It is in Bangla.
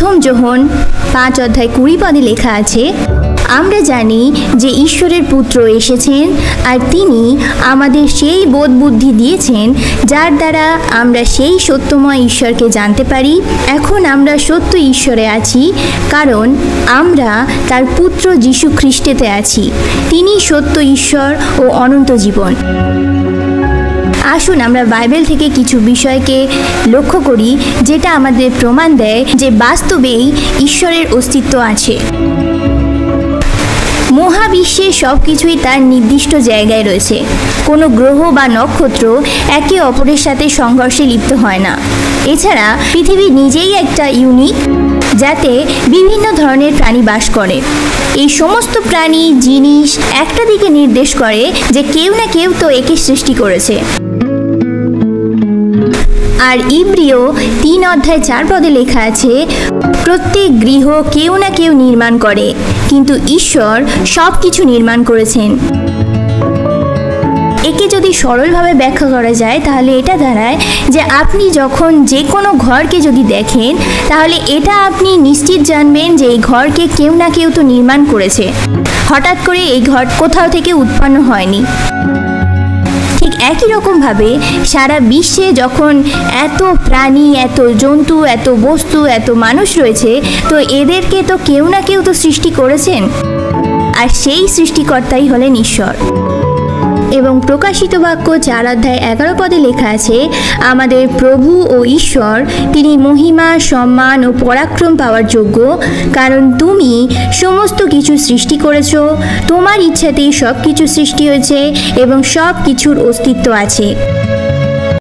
প্রথম যোহন 5:20 লেখা আছে, আমরা জানি যে ঈশ্বরের পুত্র এসেছেন আর তিনি আমাদের সেই বোধ বুদ্ধি দিয়েছেন যার দ্বারা আমরা সেই সত্যময় ঈশ্বরকে জানতে পারি। এখন আমরা সত্য ঈশ্বরে আছি কারণ আমরা তার পুত্র যীশু খ্রিস্টেতে আছি। তিনি সত্য ঈশ্বর ও অনন্ত জীবন। আসুন আমরা বাইবেল থেকে কিছু বিষয়কে লক্ষ্য করি যেটা আমাদের প্রমাণ দেয় যে বাস্তবেই ঈশ্বরের অস্তিত্ব আছে। মহাবিশ্বে সব কিছুই তার নির্দিষ্ট জায়গায় রয়েছে। কোনো গ্রহ বা নক্ষত্র একে অপরের সাথে সংঘর্ষে লিপ্ত হয় না। এছাড়া পৃথিবী নিজেই একটা ইউনিক, যাতে বিভিন্ন ধরনের প্রাণী বাস করে। এই সমস্ত প্রাণী জিনিস একটা দিকে নির্দেশ করে যে কেউ না কেউ তো একে সৃষ্টি করেছে। আর ইব্রিয় 3:4 লেখা আছে, প্রত্যেক গৃহ কেউ না কেউ নির্মাণ করে, কিন্তু ঈশ্বর সব কিছু নির্মাণ করেছেন। একে যদি সরলভাবে ব্যাখ্যা করা যায় তাহলে এটা দাঁড়ায় যে আপনি যখন যে কোনো ঘরকে যদি দেখেন তাহলে এটা আপনি নিশ্চিত জানবেন যে এই ঘরকে কেউ না কেউ তো নির্মাণ করেছে। হঠাৎ করে এই ঘর কোথাও থেকে উৎপন্ন হয়নি। ঠিক একই রকমভাবে সারা বিশ্বে যখন এত প্রাণী, এত জন্তু, এত বস্তু, এত মানুষ রয়েছে, তো এদেরকে তো কেউ না কেউ তো সৃষ্টি করেছেন, আর সেই সৃষ্টিকর্তাই হলেন ঈশ্বর। এবং প্রকাশিত বাক্য 4:11 লেখা আছে, আমাদের প্রভু ও ঈশ্বর তিনি মহিমা, সম্মান ও পরাক্রম পাওয়ার যোগ্য, কারণ তুমি সমস্ত কিছু সৃষ্টি করেছ, তোমার ইচ্ছাতেই সব কিছু সৃষ্টি হয়েছে এবং সব কিছুর অস্তিত্ব আছে।